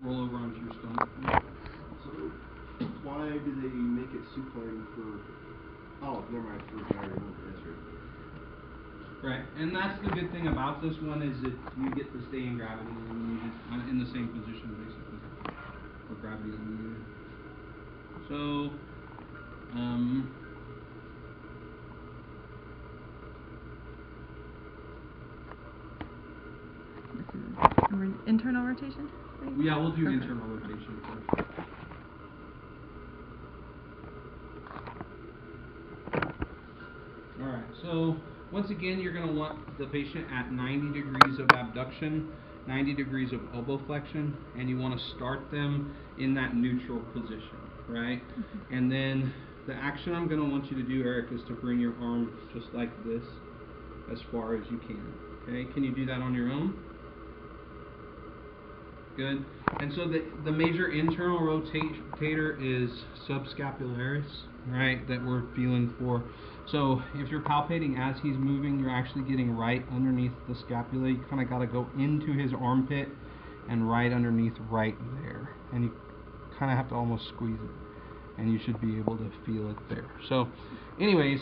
roll over onto your stomach. So, why do they make it supine for... Oh, never mind, for gravity. That's right. Right, and that's the good thing about this one is that you get to stay in gravity and you just in the same position basically for gravity eliminated. So, this is internal rotation? Yeah, we'll do internal rotation first. Alright, so once again you're going to want the patient at 90 degrees of abduction, 90 degrees of elbow flexion, and you want to start them in that neutral position, right? And then the action I'm going to want you to do, Eric, is to bring your arm just like this as far as you can. Okay, can you do that on your own? Good. And so the major internal rotator is subscapularis, right, that we're feeling for. So if you're palpating as he's moving, you're actually getting right underneath the scapula. You kind of got to go into his armpit and right underneath right there. And you kind of have to almost squeeze it. And you should be able to feel it there. So anyways,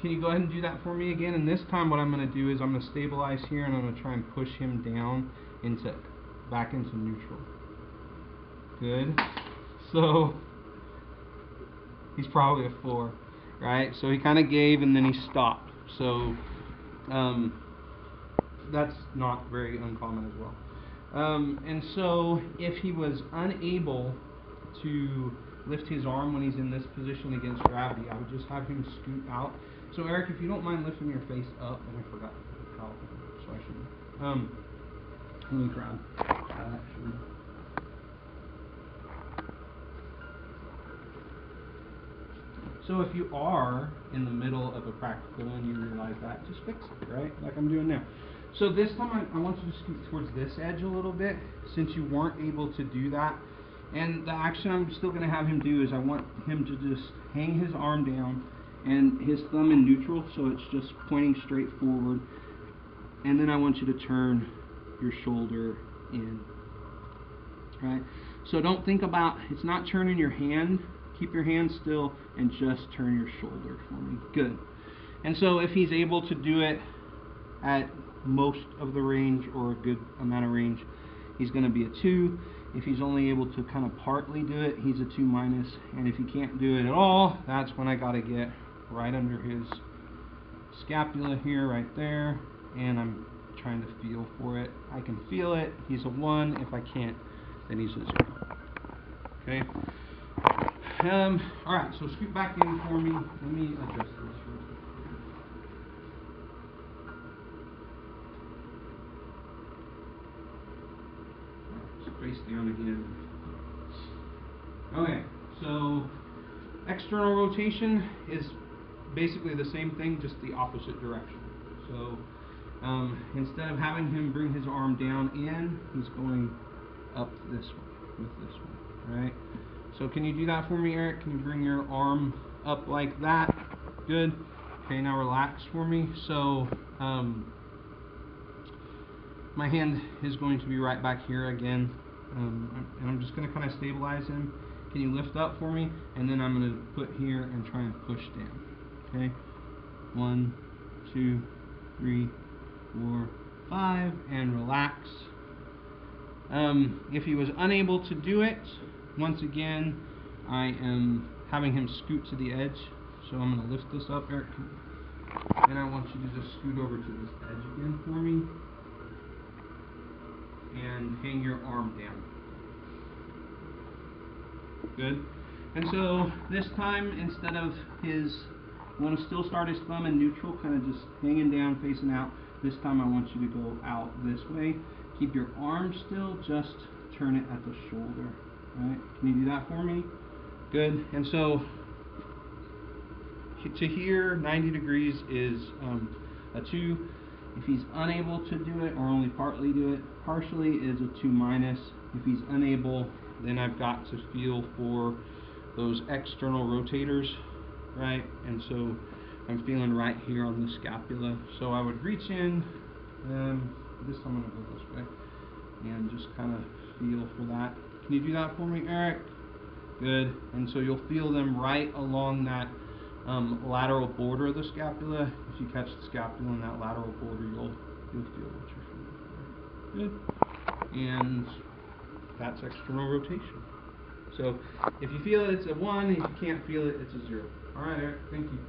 can you go ahead and do that for me again? And this time what I'm going to do is I'm going to stabilize here and I'm going to try and push him down back into neutral. Good. So he's probably a 4, right? So he kind of gave and then he stopped. So that's not very uncommon as well. And so if he was unable to lift his arm when he's in this position against gravity, I would just have him scoot out. So Eric, if you don't mind lifting your face up, and I forgot how, so I should. Let me grab that actually. So if you are in the middle of a practical and you realize that, just fix it, right? Like I'm doing now. So this time I want you to scoot towards this edge a little bit, since you weren't able to do that. And the action I'm still going to have him do is I want him to just hang his arm down and his thumb in neutral, so it's just pointing straight forward. And then I want you to turn your shoulder in, right? So don't think about, it's not turning your hand, keep your hand still and just turn your shoulder for me. Good. And so if he's able to do it at most of the range or a good amount of range, he's going to be a 2. If he's only able to kind of partly do it, he's a 2-. And if he can't do it at all, that's when I got to get right under his scapula here, right there, and I'm trying to feel for it. I can feel it. He's a 1. If I can't, then he's a 0. Okay. All right. So scoot back in for me. Let me adjust this real quick. Face down again. Okay. So external rotation is basically the same thing, just the opposite direction. So instead of having him bring his arm down in, he's going up this way with this one, right? So can you do that for me, Eric? Can you bring your arm up like that? Good. Okay, now relax for me. So my hand is going to be right back here again, and I'm just going to kind of stabilize him. Can you lift up for me? And then I'm going to put here and try and push down. Okay, 1, 2, 3, 4, 5, and relax. If he was unable to do it, once again, I am having him scoot to the edge. So I'm going to lift this up, Eric, and I want you to just scoot over to this edge again for me, and hang your arm down. Good. And so this time, instead of his, I want to still start his thumb in neutral, kind of just hanging down, facing out. This time I want you to go out this way. Keep your arm still, just turn it at the shoulder. Right? Can you do that for me? Good. And so to here, 90 degrees is a 2. If he's unable to do it or only partly do it, partially is a 2-. If he's unable, then I've got to feel for those external rotators, right? And so I'm feeling right here on the scapula. So I would reach in, this time I'm going to go this way, and just kind of feel for that. Can you do that for me, Eric? Good. And so you'll feel them right along that lateral border of the scapula. If you catch the scapula in that lateral border, you'll feel what you're feeling. Good. And that's external rotation. So if you feel it, it's a 1. If you can't feel it, it's a 0. All right, Eric. Thank you.